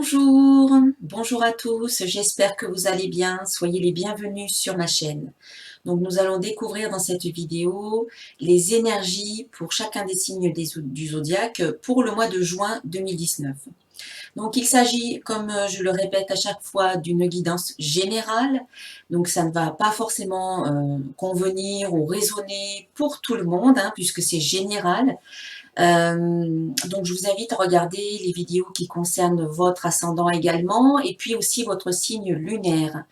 Bonjour à tous, j'espère que vous allez bien, soyez les bienvenus sur ma chaîne. Donc nous allons découvrir dans cette vidéo les énergies pour chacun des signes du zodiaque pour le mois de juin 2019. Donc il s'agit, comme je le répète à chaque fois, d'une guidance générale, donc ça ne va pas forcément convenir ou résonner pour tout le monde, puisque c'est général. Donc je vous invite à regarder les vidéos qui concernent votre ascendant également, et puis aussi votre signe lunaire.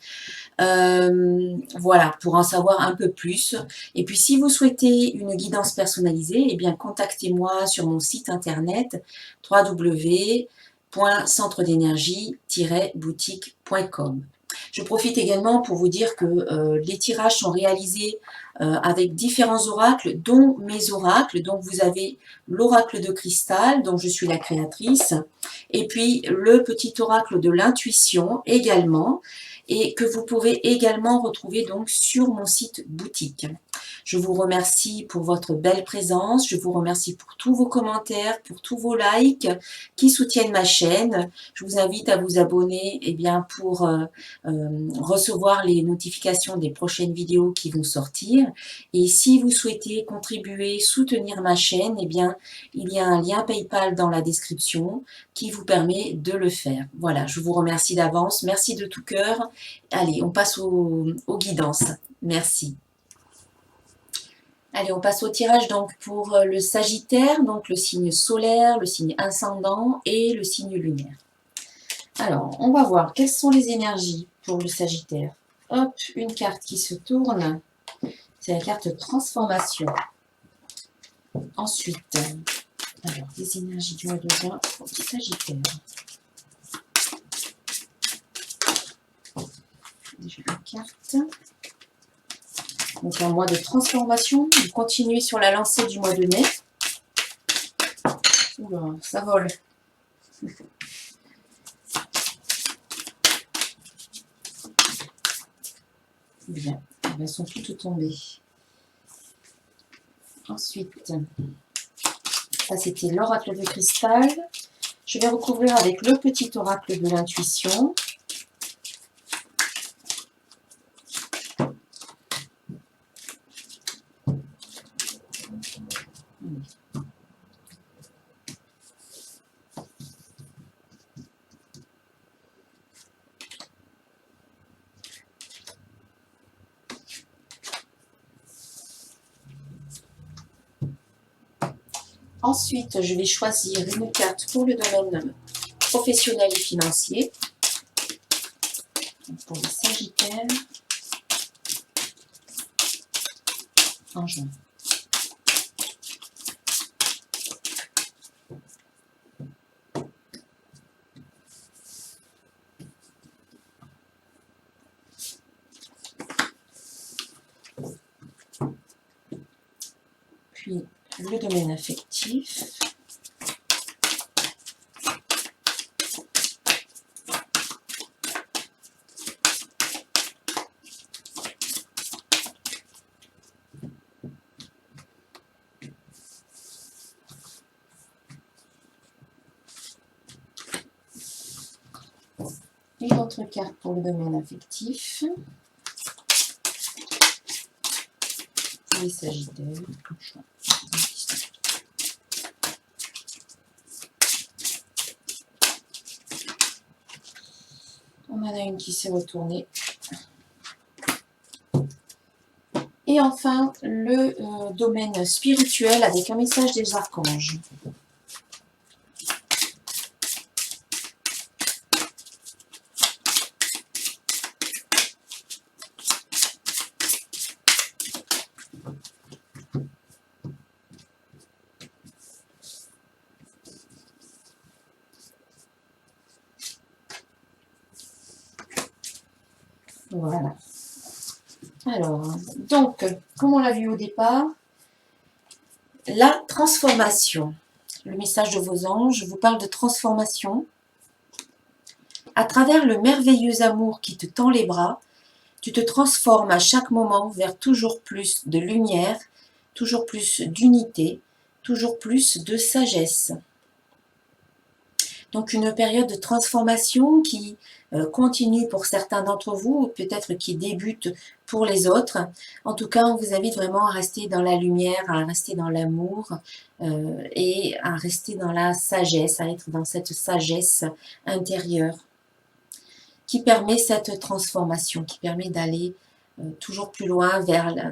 Voilà, pour en savoir un peu plus. Et puis si vous souhaitez une guidance personnalisée, eh bien contactez-moi sur mon site internet www.centredénergie-boutique.com. Je profite également pour vous dire que les tirages sont réalisés avec différents oracles, dont mes oracles. Donc vous avez l'oracle de cristal, dont je suis la créatrice, et puis le petit oracle de l'intuition également, et que vous pouvez également retrouver donc sur mon site boutique. Je vous remercie pour votre belle présence, je vous remercie pour tous vos commentaires, pour tous vos likes qui soutiennent ma chaîne. Je vous invite à vous abonner pour recevoir les notifications des prochaines vidéos qui vont sortir. Et si vous souhaitez contribuer, soutenir ma chaîne, il y a un lien PayPal dans la description qui vous permet de le faire. Voilà, je vous remercie d'avance, merci de tout cœur. Allez, on passe aux guidances. Merci. Allez, on passe au tirage donc pour le Sagittaire, donc le signe solaire, le signe ascendant et le signe lunaire. Alors, on va voir quelles sont les énergies pour le Sagittaire. Hop, une carte qui se tourne, c'est la carte transformation. Ensuite, alors, les énergies du mois de juin pour le Sagittaire. Déjà une carte. Donc un mois de transformation, vous continuez sur la lancée du mois de mai. Oula, ça vole. Bien, elles sont toutes tombées. Ensuite, ça c'était l'oracle de cristal. Je vais recouvrir avec le petit oracle de l'intuition. Ensuite, je vais choisir une carte pour le domaine professionnel et financier. Donc pour les Sagittaires, en juin. Puis le domaine affectif. Une autre carte pour le domaine affectif. Pour les Sagittaires. On en a une qui s'est retournée. Et enfin, le domaine spirituel avec un message des archanges. Voilà. Alors, donc, comme on l'a vu au départ, la transformation. Le message de vos anges vous parle de transformation. À travers le merveilleux amour qui te tend les bras, tu te transformes à chaque moment vers toujours plus de lumière, toujours plus d'unité, toujours plus de sagesse. Donc une période de transformation qui continue pour certains d'entre vous, ou peut-être qui débute pour les autres. En tout cas, on vous invite vraiment à rester dans la lumière, à rester dans l'amour et à rester dans la sagesse, à être dans cette sagesse intérieure qui permet cette transformation, qui permet d'aller toujours plus loin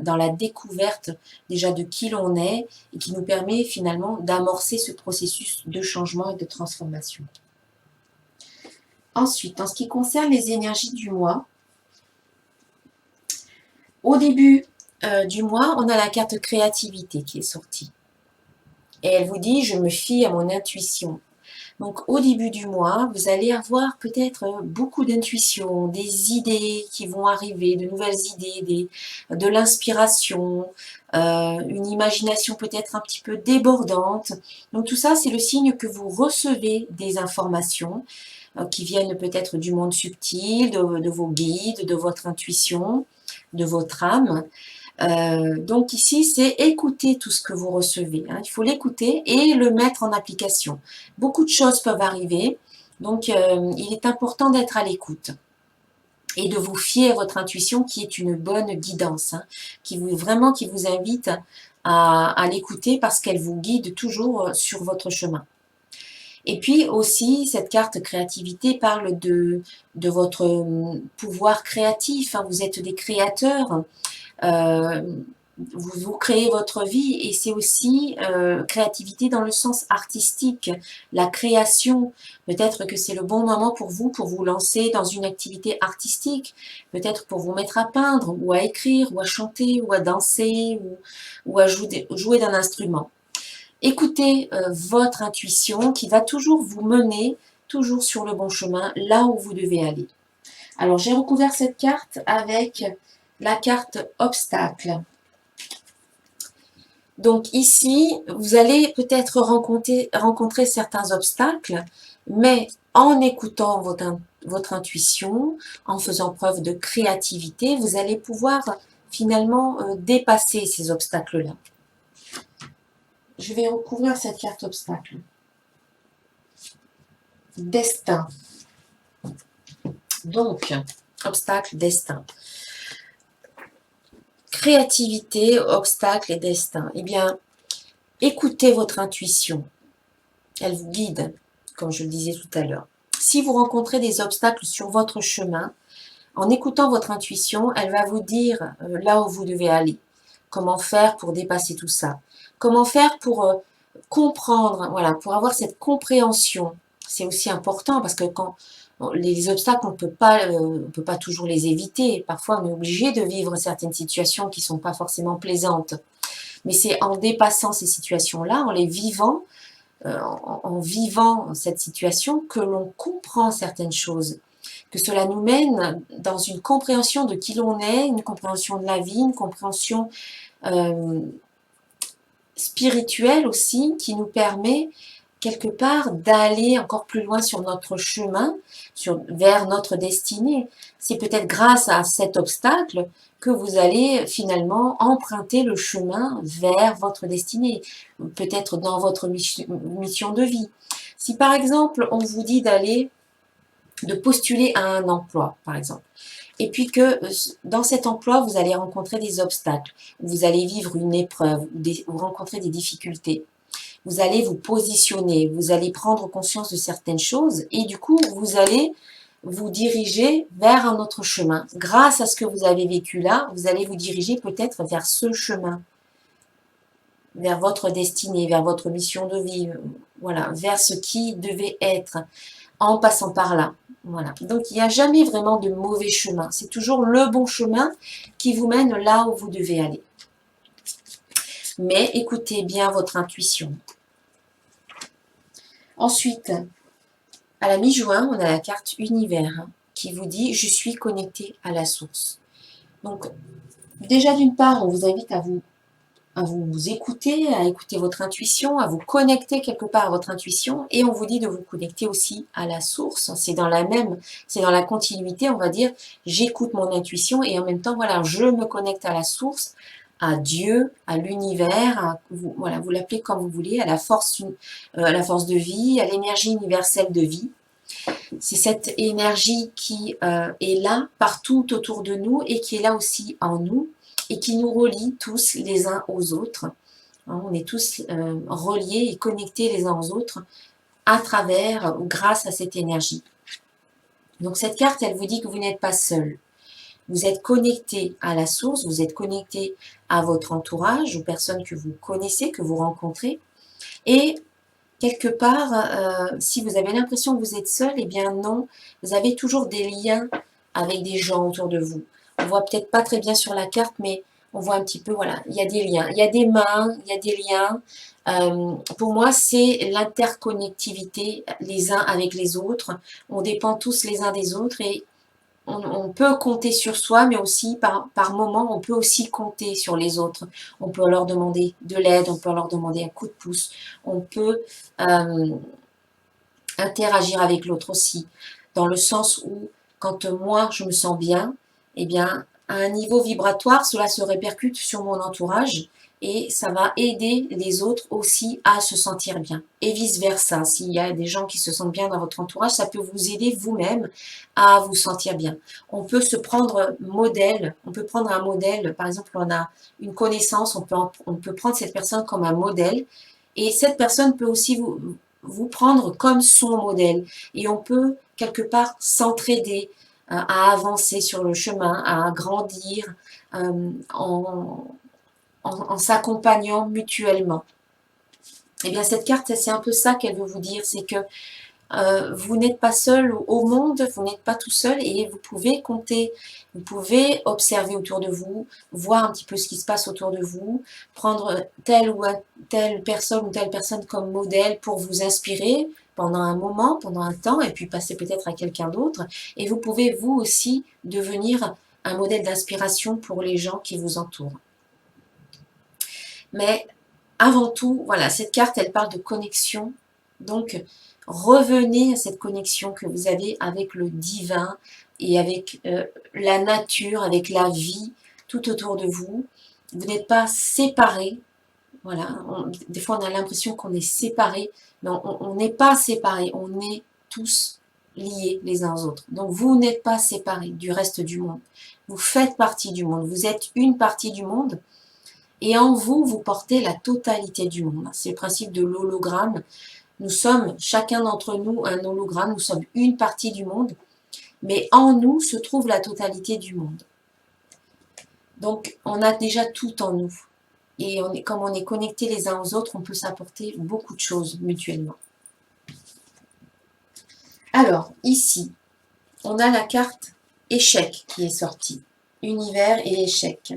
dans la découverte déjà de qui l'on est et qui nous permet finalement d'amorcer ce processus de changement et de transformation. Ensuite, en ce qui concerne les énergies du mois, au début du mois, on a la carte créativité qui est sortie. Et elle vous dit « je me fie à mon intuition ». Donc au début du mois, vous allez avoir peut-être beaucoup d'intuition, des idées qui vont arriver, de nouvelles idées, de l'inspiration, une imagination peut-être un petit peu débordante. Donc tout ça, c'est le signe que vous recevez des informations qui viennent peut-être du monde subtil, de vos guides, de votre intuition, de votre âme. Donc ici, c'est écouter tout ce que vous recevez. Hein. Il faut l'écouter et le mettre en application. Beaucoup de choses peuvent arriver, donc il est important d'être à l'écoute et de vous fier à votre intuition qui est une bonne guidance, hein, qui vous invite à l'écouter parce qu'elle vous guide toujours sur votre chemin. Et puis aussi, cette carte créativité parle de votre pouvoir créatif. Hein. Vous êtes des créateurs. Vous créez votre vie et c'est aussi créativité dans le sens artistique, la création. Peut-être que c'est le bon moment pour vous lancer dans une activité artistique, peut-être pour vous mettre à peindre ou à écrire ou à chanter ou à danser ou à jouer d'un instrument. Écoutez votre intuition qui va toujours vous mener toujours sur le bon chemin, là où vous devez aller. Alors j'ai recouvert cette carte avec la carte obstacle. Donc ici, vous allez peut-être rencontrer certains obstacles, mais en écoutant votre intuition, en faisant preuve de créativité, vous allez pouvoir finalement dépasser ces obstacles-là. Je vais recouvrir cette carte obstacle. Destin. Donc, obstacle, destin. Créativité, obstacle et destin. Eh bien, écoutez votre intuition. Elle vous guide, comme je le disais tout à l'heure. Si vous rencontrez des obstacles sur votre chemin, en écoutant votre intuition, elle va vous dire là où vous devez aller. Comment faire pour dépasser tout ça? Comment faire pour comprendre, voilà, pour avoir cette compréhension. C'est aussi important parce que quand les obstacles, on ne peut pas toujours les éviter. Parfois, on est obligé de vivre certaines situations qui ne sont pas forcément plaisantes. Mais c'est en dépassant ces situations-là, en les vivant, en vivant cette situation, que l'on comprend certaines choses. Que cela nous mène dans une compréhension de qui l'on est, une compréhension de la vie, une compréhension spirituelle aussi, qui nous permet quelque part d'aller encore plus loin sur notre chemin, vers notre destinée. C'est peut-être grâce à cet obstacle que vous allez finalement emprunter le chemin vers votre destinée, peut-être dans votre mission de vie. Si par exemple on vous dit de postuler à un emploi, par exemple, et puis que dans cet emploi, vous allez rencontrer des obstacles, vous allez vivre une épreuve, ou rencontrer des difficultés. Vous allez vous positionner, vous allez prendre conscience de certaines choses et du coup, vous allez vous diriger vers un autre chemin. Grâce à ce que vous avez vécu là, vous allez vous diriger peut-être vers ce chemin, vers votre destinée, vers votre mission de vie, voilà, vers ce qui devait être en passant par là. Voilà. Donc, il n'y a jamais vraiment de mauvais chemin. C'est toujours le bon chemin qui vous mène là où vous devez aller. Mais écoutez bien votre intuition. Ensuite, à la mi-juin, on a la carte univers hein, qui vous dit « Je suis connecté à la source ». Donc, déjà d'une part, on vous invite à vous écouter, à écouter votre intuition, à vous connecter quelque part à votre intuition, et on vous dit de vous connecter aussi à la source. C'est dans la continuité, on va dire, j'écoute mon intuition, et en même temps, voilà, je me connecte à la source, à Dieu, à l'univers, voilà, vous l'appelez comme vous voulez, à la force de vie, à l'énergie universelle de vie. C'est cette énergie qui est là partout autour de nous et qui est là aussi en nous et qui nous relie tous les uns aux autres. Hein, on est tous reliés et connectés les uns aux autres à travers ou grâce à cette énergie. Donc cette carte, elle vous dit que vous n'êtes pas seul. Vous êtes connecté à la source, vous êtes connecté à votre entourage, aux personnes que vous connaissez, que vous rencontrez. Et quelque part, si vous avez l'impression que vous êtes seul, eh bien non, vous avez toujours des liens avec des gens autour de vous. On voit peut-être pas très bien sur la carte, mais on voit un petit peu, voilà, il y a des liens, il y a des mains, il y a des liens. Pour moi, c'est l'interconnectivité les uns avec les autres. On dépend tous les uns des autres et on peut compter sur soi, mais aussi par moment, on peut aussi compter sur les autres. On peut leur demander de l'aide, on peut leur demander un coup de pouce, on peut interagir avec l'autre aussi, dans le sens où quand moi je me sens bien, eh bien à un niveau vibratoire, cela se répercute sur mon entourage et ça va aider les autres aussi à se sentir bien. Et vice-versa, s'il y a des gens qui se sentent bien dans votre entourage, ça peut vous aider vous-même à vous sentir bien. On peut se prendre modèle, on peut prendre un modèle, par exemple on a une connaissance, on peut prendre cette personne comme un modèle et cette personne peut aussi vous prendre comme son modèle. Et on peut quelque part s'entraider à avancer sur le chemin, à grandir en s'accompagnant mutuellement. Et bien cette carte, c'est un peu ça qu'elle veut vous dire, c'est que vous n'êtes pas seul au monde, vous n'êtes pas tout seul et vous pouvez compter, vous pouvez observer autour de vous, voir un petit peu ce qui se passe autour de vous, prendre telle personne comme modèle pour vous inspirer pendant un moment, pendant un temps et puis passer peut-être à quelqu'un d'autre. Et vous pouvez vous aussi devenir un modèle d'inspiration pour les gens qui vous entourent. Mais avant tout, voilà, cette carte, elle parle de connexion. Donc, revenez à cette connexion que vous avez avec le divin et avec la nature, avec la vie tout autour de vous. Vous n'êtes pas séparés. Voilà, des fois on a l'impression qu'on est séparés, mais on n'est pas séparés, on est tous liés les uns aux autres. Donc vous n'êtes pas séparés du reste du monde. Vous faites partie du monde, vous êtes une partie du monde. Et en vous, vous portez la totalité du monde. C'est le principe de l'hologramme. Nous sommes, chacun d'entre nous, un hologramme. Nous sommes une partie du monde. Mais en nous se trouve la totalité du monde. Donc, on a déjà tout en nous. Et comme on est connectés les uns aux autres, on peut s'apporter beaucoup de choses mutuellement. Alors, ici, on a la carte échec qui est sortie. Univers et échec.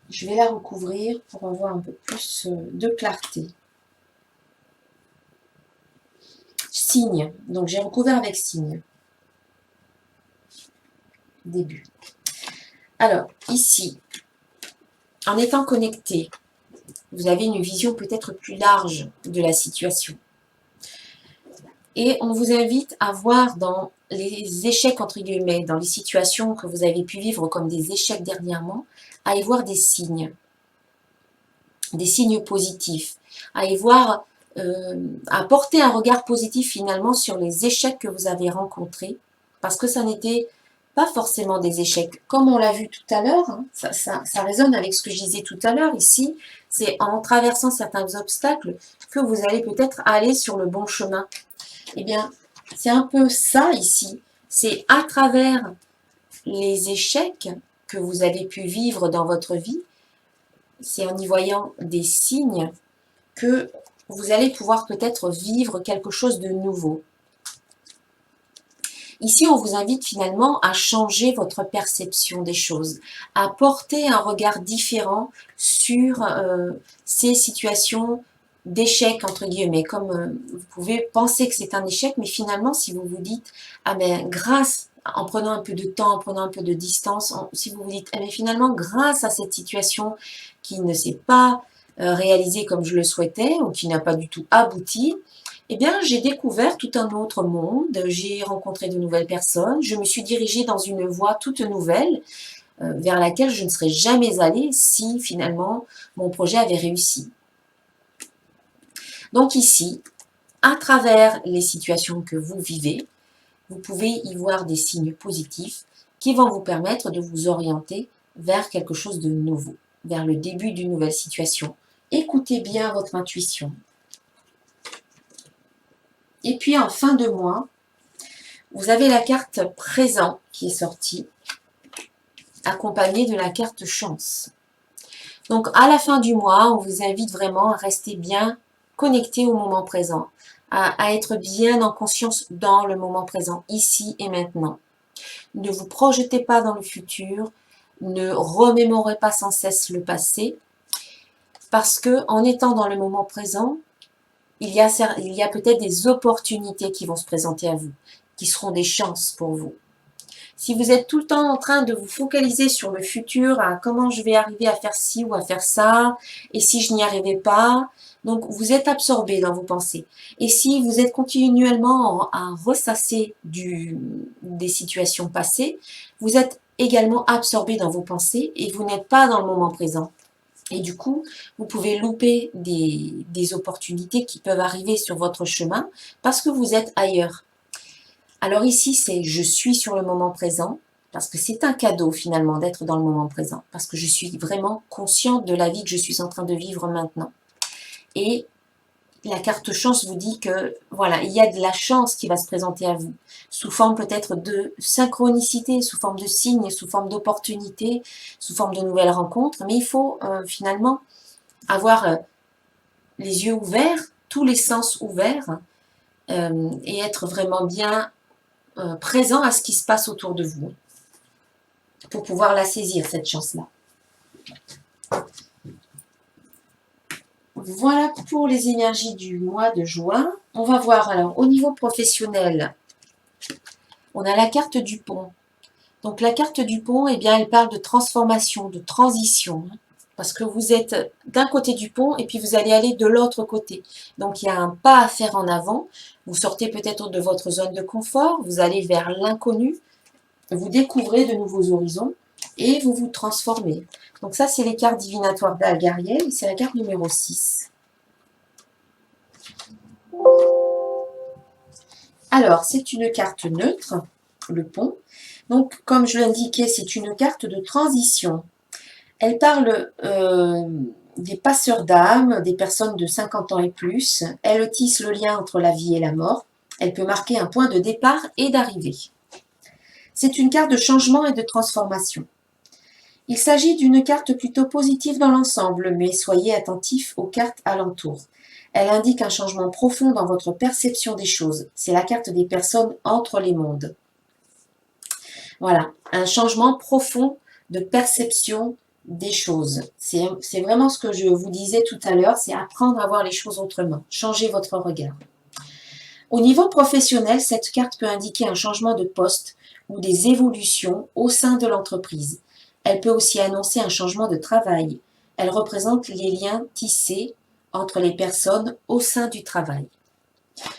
Je vais la recouvrir pour avoir un peu plus de clarté. Signe. Donc, j'ai recouvert avec signe. Début. Alors, ici, en étant connecté, vous avez une vision peut-être plus large de la situation. Et on vous invite à voir dans les échecs, entre guillemets, dans les situations que vous avez pu vivre comme des échecs dernièrement, à y voir des signes positifs, à y voir, à porter un regard positif finalement sur les échecs que vous avez rencontrés, parce que ça n'était pas forcément des échecs. Comme on l'a vu tout à l'heure, hein, ça résonne avec ce que je disais tout à l'heure ici, c'est en traversant certains obstacles que vous allez peut-être aller sur le bon chemin. Eh bien, c'est un peu ça ici. C'est à travers les échecs que vous avez pu vivre dans votre vie, c'est en y voyant des signes que vous allez pouvoir peut-être vivre quelque chose de nouveau. Ici, on vous invite finalement à changer votre perception des choses, à porter un regard différent sur ces situations d'échec, entre guillemets, comme vous pouvez penser que c'est un échec, mais finalement, si vous vous dites, ah ben, en prenant un peu de temps, en prenant un peu de distance, si vous vous dites, ah ben, finalement, grâce à cette situation qui ne s'est pas réalisée comme je le souhaitais, ou qui n'a pas du tout abouti, eh bien, j'ai découvert tout un autre monde, j'ai rencontré de nouvelles personnes, je me suis dirigée dans une voie toute nouvelle vers laquelle je ne serais jamais allée si finalement mon projet avait réussi. Donc ici, à travers les situations que vous vivez, vous pouvez y voir des signes positifs qui vont vous permettre de vous orienter vers quelque chose de nouveau, vers le début d'une nouvelle situation. Écoutez bien votre intuition. Et puis en fin de mois, vous avez la carte présent qui est sortie, accompagnée de la carte chance. Donc à la fin du mois, on vous invite vraiment à rester bien connecté au moment présent, à être bien en conscience dans le moment présent, ici et maintenant. Ne vous projetez pas dans le futur, ne remémorez pas sans cesse le passé, parce que en étant dans le moment présent, il y a peut-être des opportunités qui vont se présenter à vous, qui seront des chances pour vous. Si vous êtes tout le temps en train de vous focaliser sur le futur, à comment je vais arriver à faire ci ou à faire ça, et si je n'y arrivais pas, donc vous êtes absorbé dans vos pensées. Et si vous êtes continuellement à ressasser des situations passées, vous êtes également absorbé dans vos pensées et vous n'êtes pas dans le moment présent. Et du coup, vous pouvez louper des opportunités qui peuvent arriver sur votre chemin parce que vous êtes ailleurs. Alors ici, c'est je suis sur le moment présent, parce que c'est un cadeau finalement d'être dans le moment présent, parce que je suis vraiment consciente de la vie que je suis en train de vivre maintenant. Et la carte chance vous dit que voilà, il y a de la chance qui va se présenter à vous, sous forme peut-être de synchronicité, sous forme de signes, sous forme d'opportunités, sous forme de nouvelles rencontres, mais il faut finalement avoir les yeux ouverts, tous les sens ouverts, et être vraiment bien présent à ce qui se passe autour de vous pour pouvoir la saisir, cette chance-là. Voilà pour les énergies du mois de juin. On va voir alors au niveau professionnel, on a la carte du pont. Donc la carte du pont, eh bien, elle parle de transformation, de transition, parce que vous êtes d'un côté du pont et puis vous allez aller de l'autre côté. Donc il y a un pas à faire en avant. Vous sortez peut-être de votre zone de confort, vous allez vers l'inconnu, vous découvrez de nouveaux horizons et vous vous transformez. Donc ça, c'est les cartes divinatoires d'Algariel, c'est la carte numéro 6. Alors, c'est une carte neutre, le pont. Donc, comme je l'indiquais, c'est une carte de transition. Elle parle des passeurs d'âme, des personnes de 50 ans et plus. Elle tisse le lien entre la vie et la mort. Elle peut marquer un point de départ et d'arrivée. C'est une carte de changement et de transformation. Il s'agit d'une carte plutôt positive dans l'ensemble, mais soyez attentifs aux cartes alentours. Elle indique un changement profond dans votre perception des choses. C'est la carte des personnes entre les mondes. Voilà, un changement profond de perception des choses. C'est vraiment ce que je vous disais tout à l'heure, c'est apprendre à voir les choses autrement, changer votre regard. Au niveau professionnel, cette carte peut indiquer un changement de poste ou des évolutions au sein de l'entreprise. Elle peut aussi annoncer un changement de travail. Elle représente les liens tissés entre les personnes au sein du travail.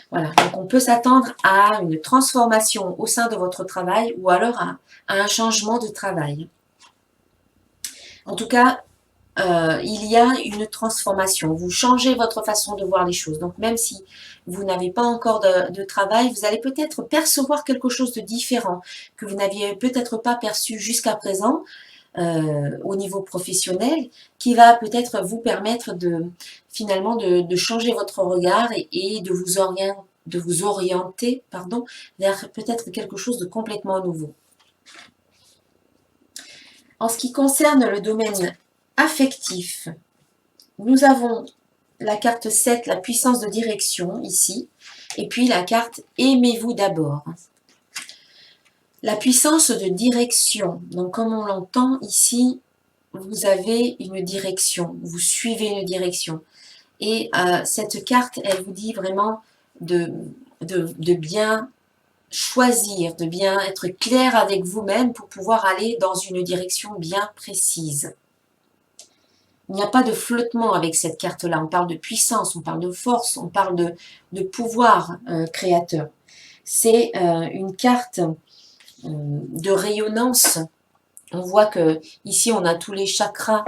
Voilà, donc on peut s'attendre à une transformation au sein de votre travail ou alors à un changement de travail. En tout cas, il y a une transformation. Vous changez votre façon de voir les choses. Donc même si vous n'avez pas encore de travail, vous allez peut-être percevoir quelque chose de différent que vous n'aviez peut-être pas perçu jusqu'à présent au niveau professionnel, qui va peut-être vous permettre finalement de changer votre regard et de vous orienter vers peut-être quelque chose de complètement nouveau. En ce qui concerne le domaine affectif, nous avons la carte 7, la puissance de direction, ici, et puis la carte aimez-vous d'abord. La puissance de direction, donc comme on l'entend ici, vous avez une direction, vous suivez une direction. Et cette carte, elle vous dit vraiment de bien choisir, de bien être clair avec vous-même pour pouvoir aller dans une direction bien précise. Il n'y a pas de flottement avec cette carte-là. On parle de puissance, on parle de force, on parle de pouvoir créateur. C'est une carte de rayonnance. On voit que ici on a tous les chakras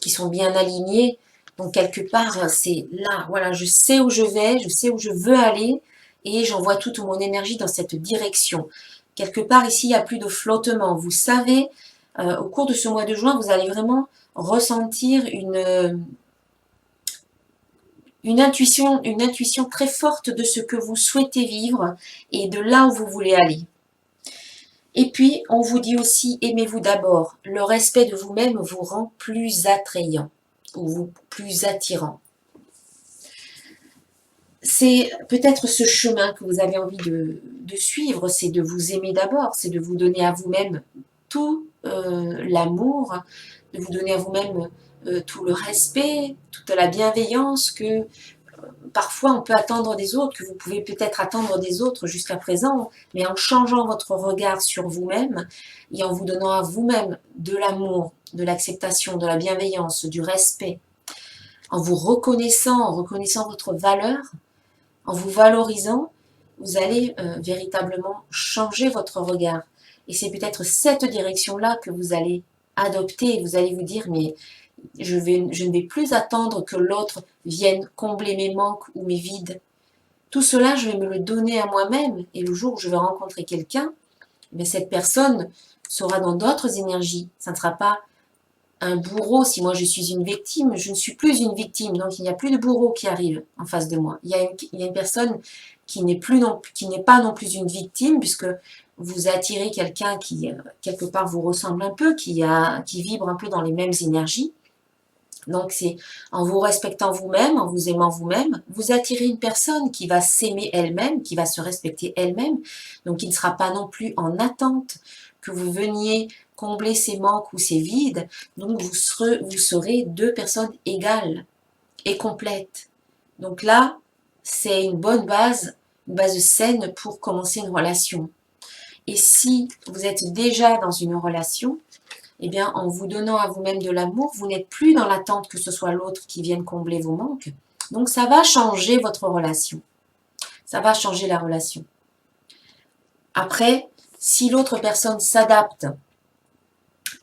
qui sont bien alignés. Donc quelque part, c'est là, voilà, je sais où je vais, je sais où je veux aller et j'envoie toute mon énergie dans cette direction. Quelque part ici, il n'y a plus de flottement. Vous savez, au cours de ce mois de juin, vous allez vraiment ressentir une intuition très forte de ce que vous souhaitez vivre et de là où vous voulez aller. Et puis, on vous dit aussi, aimez-vous d'abord. Le respect de vous-même vous rend plus attrayant ou plus attirant. C'est peut-être ce chemin que vous avez envie de suivre, c'est de vous aimer d'abord, c'est de vous donner à vous-même tout l'amour, de vous donner à vous-même tout le respect, toute la bienveillance que parfois on peut attendre des autres, que vous pouvez peut-être attendre des autres jusqu'à présent, mais en changeant votre regard sur vous-même et en vous donnant à vous-même de l'amour, de l'acceptation, de la bienveillance, du respect, en vous reconnaissant, en reconnaissant votre valeur, en vous valorisant, vous allez véritablement changer votre regard. Et c'est peut-être cette direction-là que vous allez adopter. Vous allez vous dire, mais je ne vais plus attendre que l'autre vienne combler mes manques ou mes vides. Tout cela, je vais me le donner à moi-même. Et le jour où je vais rencontrer quelqu'un, mais cette personne sera dans d'autres énergies. Ça ne sera pas un bourreau. Si moi je suis une victime, je ne suis plus une victime. Donc il n'y a plus de bourreau qui arrive en face de moi. Il y a une personne qui n'est pas non plus une victime, puisque vous attirez quelqu'un qui, quelque part, vous ressemble un peu, qui vibre un peu dans les mêmes énergies. Donc c'est en vous respectant vous-même, en vous aimant vous-même, vous attirez une personne qui va s'aimer elle-même, qui va se respecter elle-même, donc qui ne sera pas non plus en attente que vous veniez combler ses manques ou ses vides. Donc vous serez deux personnes égales et complètes. Donc là, c'est une base saine pour commencer une relation. Et si vous êtes déjà dans une relation, eh bien, en vous donnant à vous-même de l'amour, vous n'êtes plus dans l'attente que ce soit l'autre qui vienne combler vos manques. Donc, ça va changer votre relation. Ça va changer la relation. Après, si l'autre personne s'adapte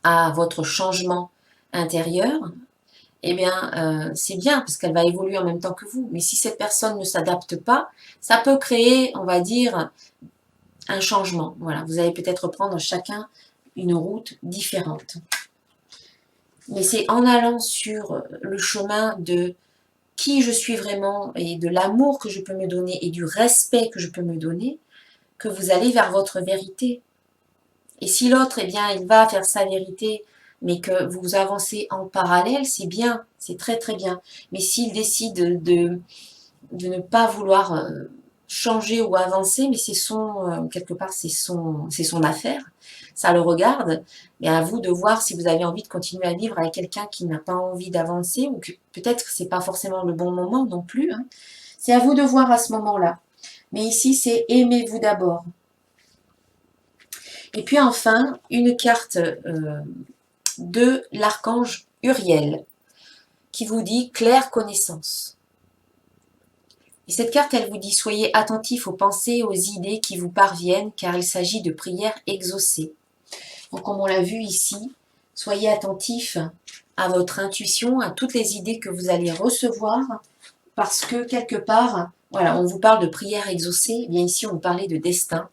à votre changement intérieur, eh bien, c'est bien parce qu'elle va évoluer en même temps que vous. Mais si cette personne ne s'adapte pas, ça peut créer, on va dire, un changement. Voilà, vous allez peut-être prendre chacun une route différente. Mais c'est en allant sur le chemin de qui je suis vraiment et de l'amour que je peux me donner et du respect que je peux me donner que vous allez vers votre vérité. Et si l'autre, eh bien, il va faire sa vérité, mais que vous avancez en parallèle, c'est bien, c'est très très bien. Mais s'il décide de ne pas vouloir changer ou avancer, mais c'est quelque part, c'est son affaire, ça le regarde, mais à vous de voir si vous avez envie de continuer à vivre avec quelqu'un qui n'a pas envie d'avancer, ou que peut-être que c'est pas forcément le bon moment non plus, hein. C'est à vous de voir à ce moment-là. Mais ici, c'est aimez-vous d'abord. Et puis enfin, une carte de l'archange Uriel, qui vous dit claire connaissance. Et cette carte, elle vous dit, soyez attentifs aux pensées, aux idées qui vous parviennent, car il s'agit de prières exaucées. Donc, comme on l'a vu ici, soyez attentifs à votre intuition, à toutes les idées que vous allez recevoir, parce que quelque part, voilà, on vous parle de prières exaucées, eh bien ici, on vous parlait de destin.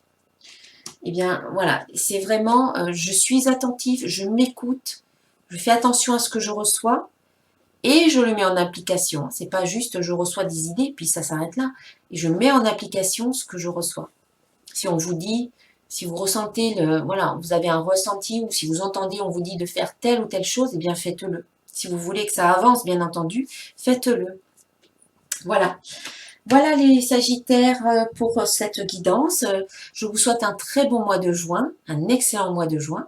Eh bien, voilà, c'est vraiment, je suis attentif, je m'écoute, je fais attention à ce que je reçois, et je le mets en application. C'est pas juste je reçois des idées, puis ça s'arrête là. Et je mets en application ce que je reçois. Si on vous dit, si vous ressentez, voilà, vous avez un ressenti, ou si vous entendez, on vous dit de faire telle ou telle chose, eh bien faites-le. Si vous voulez que ça avance, bien entendu, faites-le. Voilà. Voilà les Sagittaires pour cette guidance. Je vous souhaite un très bon mois de juin, un excellent mois de juin.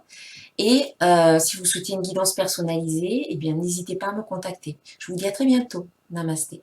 Et si vous souhaitez une guidance personnalisée, eh bien n'hésitez pas à me contacter. Je vous dis à très bientôt. Namasté.